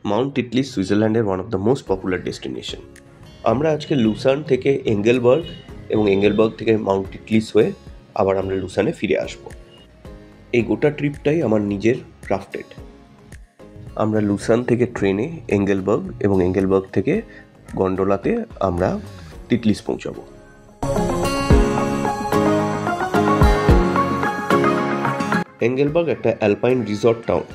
Mount Titlis সুইজারল্যান্ডের one of the most popular destination. আমরা আজকে লুসার্ন থেকে এঙ্গেলবার্গ এবং এঙ্গেলবার্গ থেকে মাউন্ট টিটলিস হয়ে আবার আমরা লুসার্নে ফিরে আসব। এই গোটা ট্রিপটাই আমার নিজের ক্রাফটেড। আমরা লুসার্ন থেকে ট্রেনে এঙ্গেলবার্গ এবং এঙ্গেলবার্গ থেকে গন্ডোলাতে আমরা টিটলিস পৌঁছাবো। এঙ্গেলবার্গ একটা অ্যালপাইন রিসর্ট টাউন।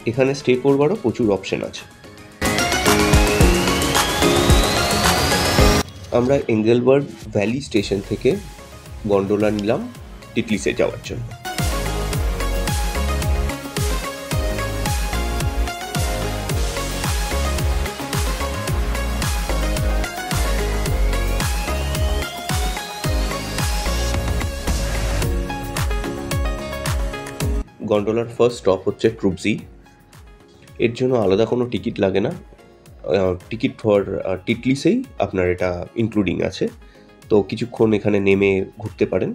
এখানে স্টে করবারও প্রচুর অপশন আছে। আমরা এঙ্গেলবার্গ ভ্যালি স্টেশন থেকে গন্ডোলা নিলাম টিটলিসে যাওয়ার জন্য। গন্ডোলার ফার্স্ট স্টপ হচ্ছে ট্রুবজি। এর জন্য আলাদা কোনো টিকিট লাগে না, টিকিট ফর টিটলিসেই আপনার এটা ইনক্লুডিং আছে। তো কিছুক্ষণ এখানে নেমে ঘুরতে পারেন।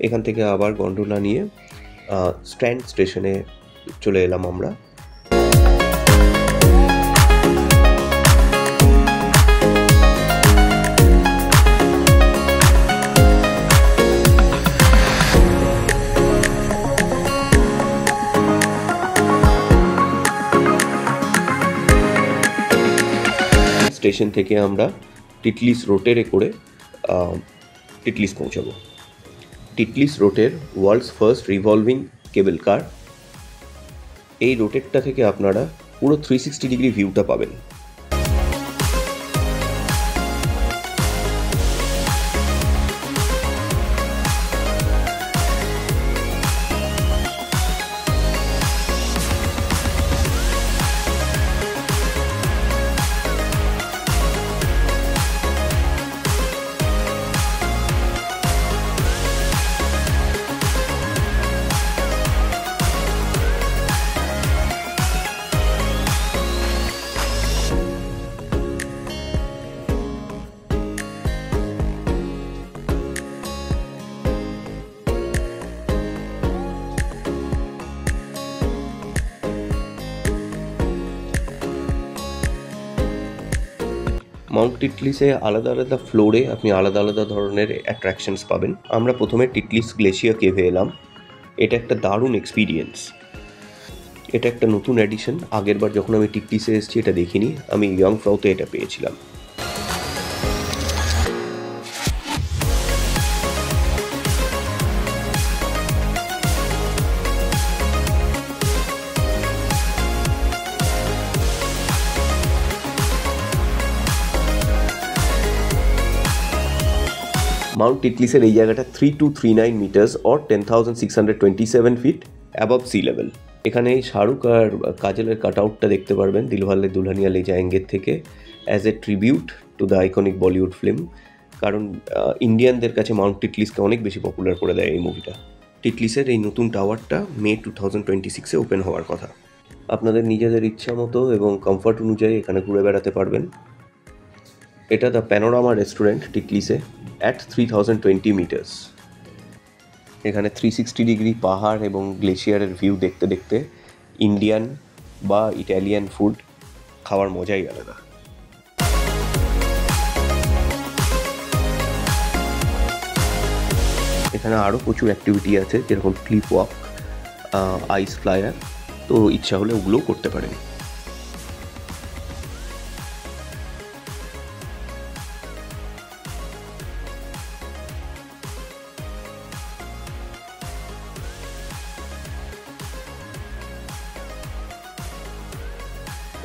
এখান থেকে আবার গন্ডোলা নিয়ে স্ট্র্যান্ড স্টেশনে চলে এলাম আমরা। স্টেশন থেকে আমরা টিটলিস রোটেরে করে টিটলিস পৌঁছাবো। টিটলিস রোটের ওয়ার্ল্ডস ফার্স্ট রিভলভিং কেবল কার। এই রোটেরটা থেকে আপনারা পুরো 360 ডিগ্রি ভিউটা পাবেন। মাউন্ট টিটলিসে আলাদা আলাদা ফ্লোরে আপনি আলাদা আলাদা ধরনের অ্যাট্রাকশনস পাবেন। আমরা প্রথমে টিটলিস গ্লেশিয়ার কেভে এলাম। এটা একটা দারুণ এক্সপিরিয়েন্স। এটা একটা নতুন অ্যাডিশন। আগেরবার যখন আমি টিটলিসে এসেছি এটা দেখিনি, আমি ইয়ং ফ্রাউতে এটা পেয়েছিলাম। মাউন্ট টিটলিসের এই জায়গাটা 3239 meters or 10,627 feet above sea level. এখানে শাহরুখ আর কাজলের কাট আউটটা দেখতে পারবেন দিলওয়ালে দুলহানিয়া লে জায়েঙ্গের থেকে, as a tribute to the iconic Bollywood film. কারণ ইন্ডিয়ানদের কাছে মাউন্ট টিটলিসকে অনেক বেশি পপুলার করে দেয় এই মুভিটা। টিটলিসের এই নতুন টাওয়ারটা মে 2026-এ ওপেন হওয়ার কথা। আপনাদের নিজেদের ইচ্ছা মতো এবং কমফর্ট অনুযায়ী এখানে ঘুরে বেড়াতে পারবেন। এটা দ্য প্যানোরামা রেস্টুরেন্ট টিটলিসে অ্যাট 3020 মিটার্স। এখানে 360 ডিগ্রি পাহাড় এবং গ্লেশিয়ারের ভিউ দেখতে দেখতে ইন্ডিয়ান বা ইটালিয়ান ফুড খাওয়ার মজাই আলাদা। এখানে আরও প্রচুর অ্যাক্টিভিটি আছে, যেরকম ক্লিপ ওয়াক, আইস ফ্লায়ার, তো ইচ্ছা হলে ওগুলোও করতে পারেন।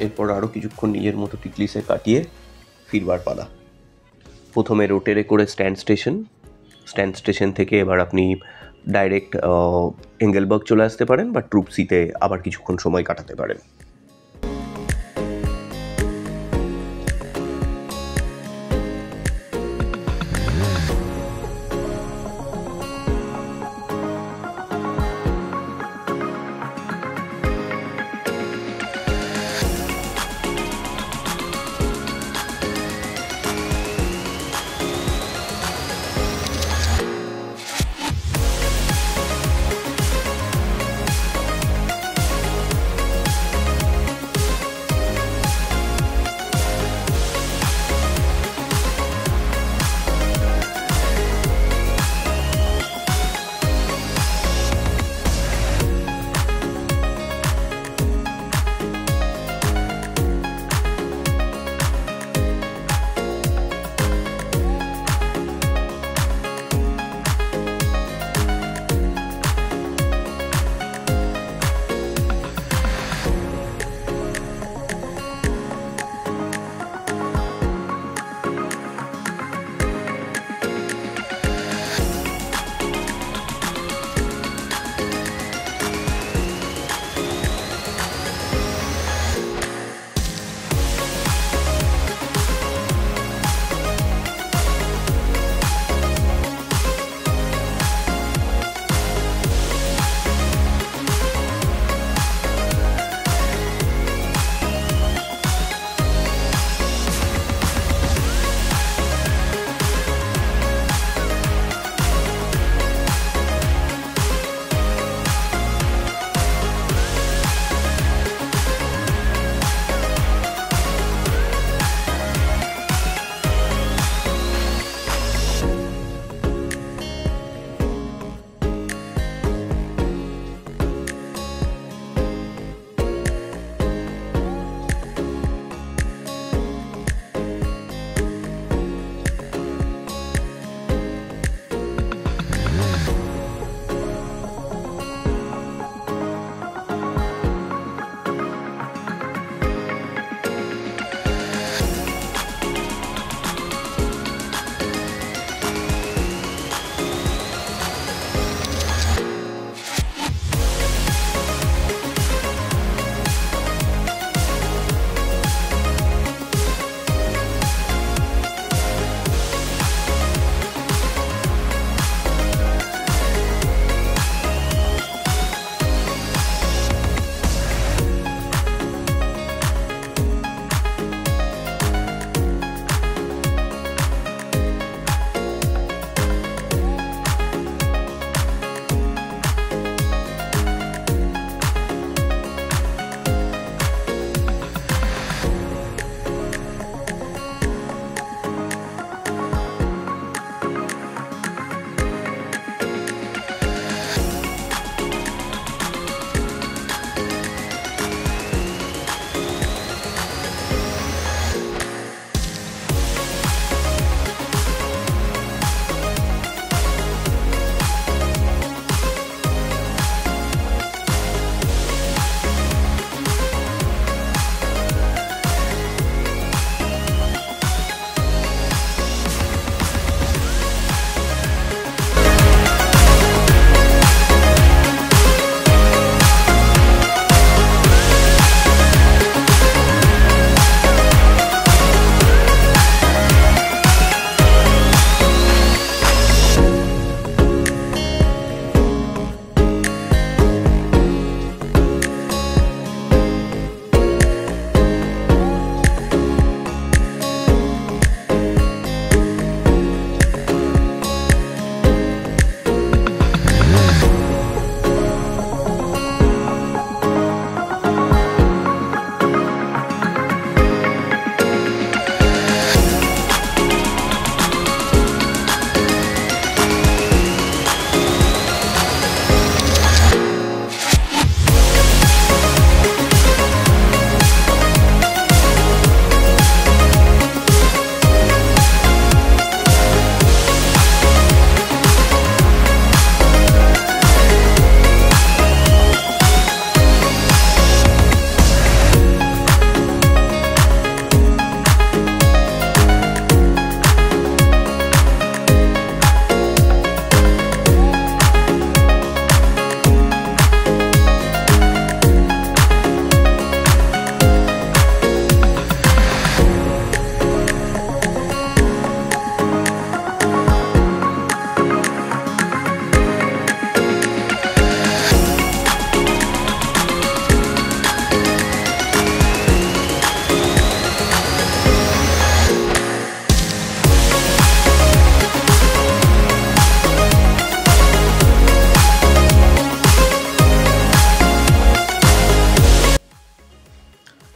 এরপর আরও কিছুক্ষণ নিজের মতো টিটলিসে কাটিয়ে ফিরবার পালা। প্রথমে রোটেরে করে স্ট্যান্ড স্টেশন থেকে এবার আপনি ডাইরেক্ট এঙ্গেলবার্গ চলে আসতে পারেন বা ট্রুপসিতে আবার কিছুক্ষণ সময় কাটাতে পারেন।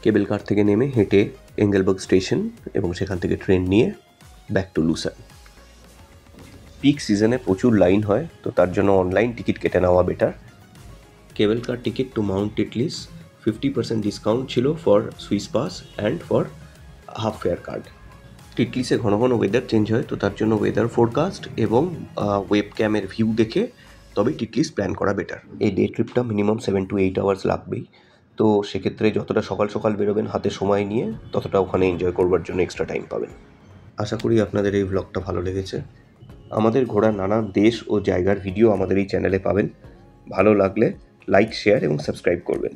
কেবল কার থেকে নেমে হেঁটে এঙ্গেলবার্গ স্টেশন এবং সেখান থেকে ট্রেন নিয়ে ব্যাক টু লুসান। পিক সিজনে প্রচুর লাইন হয়, তো তার জন্য অনলাইন টিকিট কেটে নেওয়া বেটার। কেবল car ticket to Mount Titlis 50% discount ছিল for Swiss pass and for half fare card. টিটলিসে ঘন ঘন ওয়েদার চেঞ্জ হয়, তো তার জন্য ওয়েদার ফোরকাস্ট এবং ওয়েব ক্যামের ভিউ দেখে তবে টিটলিস প্ল্যান করা বেটার। এই ডে ট্রিপটা মিনিমাম 7 to 8 আওয়ার্স লাগবেই, তো সেক্ষেত্রে যতটা সকাল সকাল বেরোবেন হাতে সময় নিয়ে ততটা ওখানে এনজয় করবার জন্য এক্সট্রা টাইম পাবেন। আশা করি আপনাদের এই ভ্লগটা ভালো লেগেছে। আমাদের ঘোরা নানা দেশ ও জায়গার ভিডিও আমাদের এই চ্যানেলে পাবেন। ভালো লাগলে লাইক, শেয়ার এবং সাবস্ক্রাইব করবেন।